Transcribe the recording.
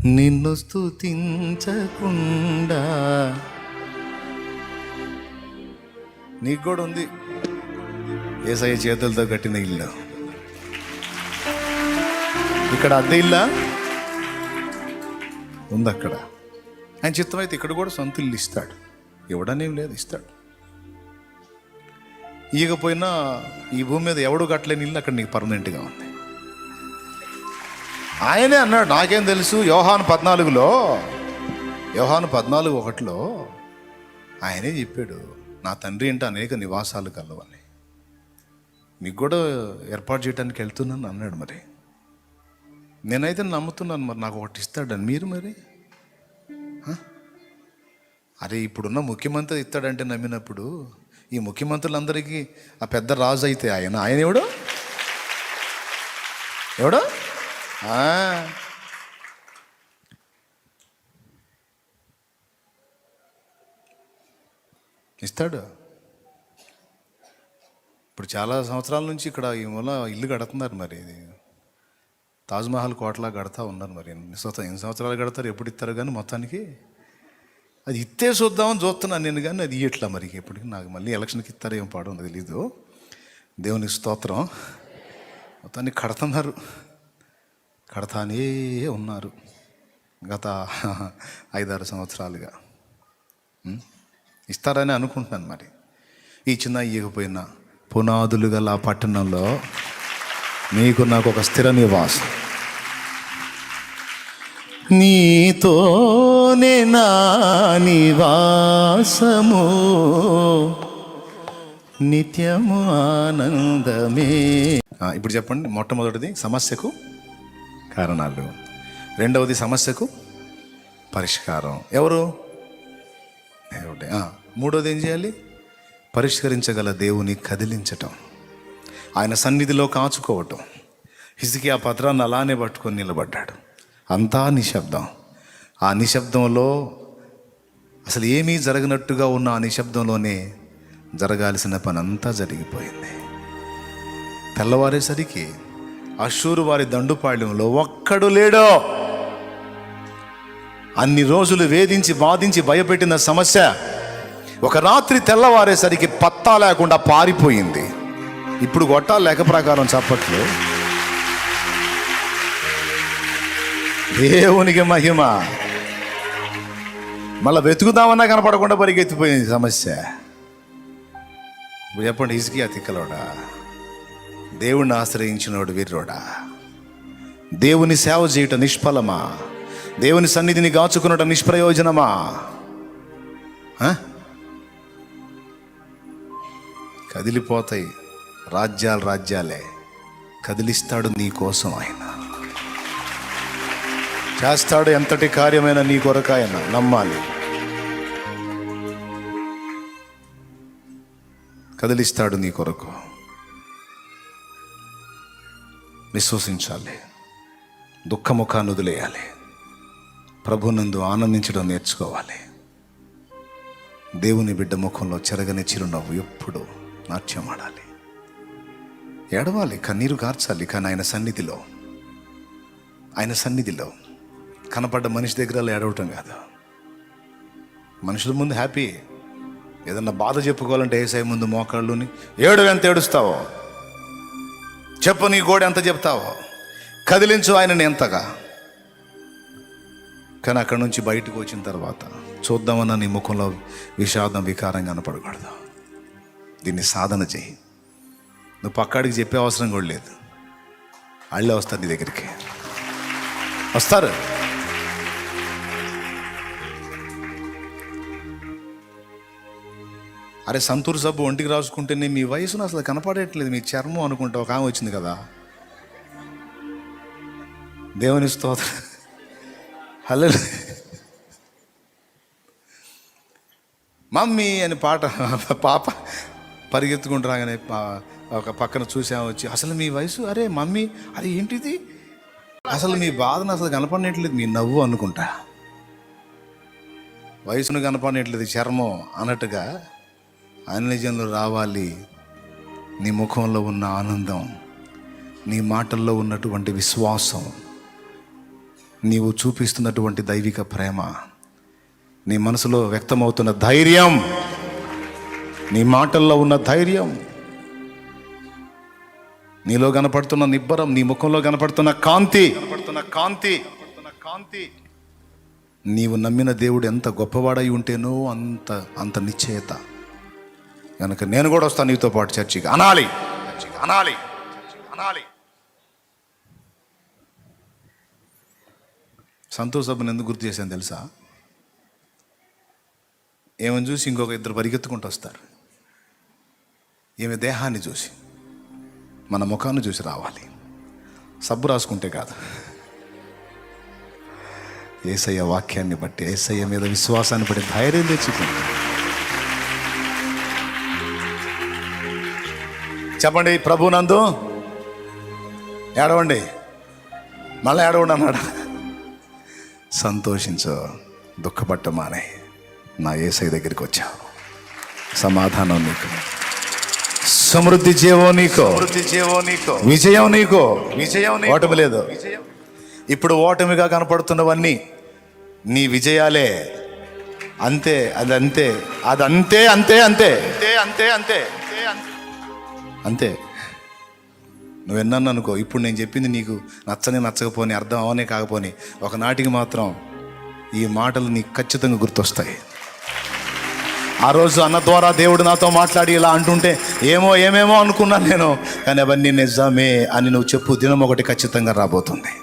నిన్ను స్తుతించకుండా. నీకు కూడా ఉంది యేసయ్య చేతులతో కట్టిన ఇల్లు. ఇక్కడ అద్దె ఇల్లా ఉంది, అక్కడ ఆయన చిత్తమైతే ఇక్కడ కూడా సొంత ఇల్లు ఇస్తాడు. ఇవ్వడనేం లేదు, ఇస్తాడు. ఇవ్వకపోయినా ఈ భూమి మీద ఎవడు కట్టలేని ఇల్లు అక్కడ నీకు పర్మనెంట్గా ఉంది. ఆయనే అన్నాడు, నాకేం తెలుసు, యోహాను 14:1 ఆయనే చెప్పాడు, నా తండ్రి అంటే అనేక నివాసాలు కలవని, మీకు కూడా ఏర్పాటు చేయడానికి వెళ్తున్నాను అన్నాడు. మరి నేనైతే నమ్ముతున్నాను, మరి నాకు ఒకటి ఇస్తాడని. మీరు మరి అరే ఇప్పుడున్న ముఖ్యమంత్రి ఇస్తాడంటే నమ్మినప్పుడు ఈ ముఖ్యమంత్రులందరికీ ఆ పెద్ద రాజు అయితే ఆయన ఎవడు ఇస్తాడు. ఇప్పుడు చాలా సంవత్సరాల నుంచి ఇక్కడ ఈ మూల ఇల్లు కడుతున్నారు. మరి ఇది తాజ్మహల్ కోటలా కడతా ఉన్నారు. మరి ఎన్ని సంవత్సరాలు కడతారు, ఎప్పుడు ఇస్తారు, కానీ మొత్తానికి అది ఇత్తే చూద్దామని చూస్తున్నాను నేను, కానీ అది ఇట్లా మరి ఎప్పటికీ. నాకు మళ్ళీ ఎలక్షన్కి ఇస్తారో ఏం పాడో తెలీదు. దేవునికి స్తోత్రం. మొత్తాన్ని కడతానే ఉన్నారు గత 5-6 సంవత్సరాలుగా. ఇస్తారని అనుకుంటున్నాను. మరి ఈ చిన్న ఇయ్యకపోయినా పునాదులు గల ఆ పట్టణంలో నీకు నాకు ఒక స్థిర నివాసం. నీతోనే నా నివాసము నిత్యము ఆనందమే. ఇప్పుడు చెప్పండి, మొట్టమొదటిది సమస్యకు కారణాలు, రెండవది సమస్యకు పరిష్కారం. ఎవరు? దేవుడే. మూడవది ఏం చేయాలి? పరిష్కరించగల దేవుని కదిలించటం, ఆయన సన్నిధిలో కాచుకోవటం. హిజ్కియా పత్రాన్ని అలానే పట్టుకొని నిలబడ్డాడు. అంతా నిశ్శబ్దం. ఆ నిశ్శబ్దంలో అసలు ఏమీ జరగనట్టుగా ఉన్న ఆ నిశ్శబ్దంలోనే జరగాల్సిన పని అంతా జరిగిపోయింది. తెల్లవారేసరికి అష్షూరు వారి దండుపాళ్యంలో ఒక్కడు లేడో. అన్ని రోజులు వేధించి బాధించి భయపెట్టిన సమస్య ఒక రాత్రి తెల్లవారేసరికి పత్తా లేకుండా పారిపోయింది. ఇప్పుడు కొట్టాలి లెక్క ప్రకారం చప్పట్లు. దేవునికి మహిమ. మళ్ళీ వెతుకుదామన్నా కనపడకుండా పరిగెత్తిపోయింది సమస్య. చెప్పండి, హిజ్కియా తిక్కలోడా, దేవుణ్ణి ఆశ్రయించినోడు వీర్రోడా? దేవుని సేవ చేయటం నిష్ఫలమా? దేవుని సన్నిధిని గాచుకునటం నిష్ప్రయోజనమా? కదిలిపోతాయి రాజ్యాలే. కదిలిస్తాడు నీ కోసం ఆయన. చేస్తాడు ఎంతటి కార్యమైన నీ కొరకు ఆయన. నమ్మాలి. కదిలిస్తాడు నీ కొరకు. విశ్వసించాలి. దుఃఖముఖాన్ని వదిలేయాలి. ప్రభునందు ఆనందించడం నేర్చుకోవాలి. దేవుని బిడ్డ ముఖంలో చెరగని చిరునవ్వు ఎప్పుడు నాట్యం ఆడాలి. ఏడవాలి, కన్నీరు కార్చాలి. కానీ ఆయన సన్నిధిలో కనపడ్డ మనిషి దగ్గర ఏడవటం కాదు. మనుషుల ముందు హ్యాపీ. ఏదన్నా బాధ చెప్పుకోవాలంటే యేసయ్య ముందు మోకాళ్ళుని ఎంత ఏడుస్తావో చెప్పు, నీ గోడ ఎంత చెప్తావో, కదిలించు ఆయనని ఎంతగా. కానీ అక్కడి నుంచి బయటకు వచ్చిన తర్వాత చూద్దామన్నా నీ ముఖంలో విషాదం వికారం కనపడకూడదు. దీన్ని సాధన చేయి. నువ్వు పక్కాడికి చెప్పే అవసరం కూడా లేదు. వాళ్ళే వస్తారు నీ దగ్గరికి, వస్తారు. అరే సంతూర్ సబ్బు ఒంటికి రాసుకుంటేనే మీ వయసును అసలు కనపడట్లేదు, మీ చర్మం అనుకుంటా. ఒక ఆమె వచ్చింది కదా, దేవుని స్తోత్రం. హల్లెలూయా. మమ్మీ అని పాప పరిగెత్తుకుంటూ రాగానే ఒక పక్కన చూసాము వచ్చి, అసలు మీ వయసు, అరే మమ్మీ అది ఏంటిది, అసలు మీ బాధను అసలు కనపడట్లేదు, మీ నవ్వు అనుకుంటా. వయసును కనపడట్లేదు, చర్మం అన్నట్టుగా అన్యజనులు రావాలి. నీ ముఖంలో ఉన్న ఆనందం, నీ మాటల్లో ఉన్నటువంటి విశ్వాసం, నీవు చూపిస్తున్నటువంటి దైవిక ప్రేమ, నీ మనసులో వ్యక్తమవుతున్న ధైర్యం, నీ మాటల్లో ఉన్న ధైర్యం, నీలో కనపడుతున్న నిబ్బరం, నీ ముఖంలో కనపడుతున్న కాంతి, నీవు నమ్మిన దేవుడు ఎంత గొప్పవాడై ఉంటేనో అంత నిశ్చయత. కనుక నేను కూడా వస్తాను నీతో పాటు చర్చికి అనాలి. సంతోష్ సభను ఎందుకు గుర్తు చేశాను తెలుసా? ఏమని చూసి ఇంకొక ఇద్దరు పరిగెత్తుకుంటూ వస్తారు. ఈమె దేహాన్ని చూసి, మన ముఖాన్ని చూసి రావాలి. సబ్బు రాసుకుంటే కాదు, యేసయ్య వాక్యాన్ని బట్టి, యేసయ్య మీద విశ్వాసాన్ని బట్టి ధైర్యం తెచ్చుకుంటాం. చెప్పండి, ప్రభునందు ఏడవండి, మళ్ళీ ఏడవండి అన్నాడు. సంతోషించు, దుఃఖపట్టమానే, నా యేసయ్య దగ్గరికి వచ్చావు. సమాధానం నీకు, సమృద్ధి జీవం నీకు, విజయం నీకు. ఓటమి లేదు. ఇప్పుడు ఓటమిగా కనపడుతున్నవన్నీ నీ విజయాలే. అంతే, అదంతే, అదంతే, అంతే అంతే అంతే అంతే అంతే. నువ్వు ఎన్నన్ను అనుకో, ఇప్పుడు నేను చెప్పింది నీకు నచ్చకపోని, అర్థం అవనే కాకపోని, ఒకనాటికి మాత్రం ఈ మాటలు నీకు ఖచ్చితంగా గుర్తొస్తాయి. ఆ రోజు అన్న ద్వారా దేవుడు నాతో మాట్లాడి ఇలా అంటుంటే ఏమేమో అనుకున్నాను నేను, కానీ అవన్నీ నిజమే అని నువ్వు చెప్పు. దినం ఒకటి ఖచ్చితంగా రాబోతుంది.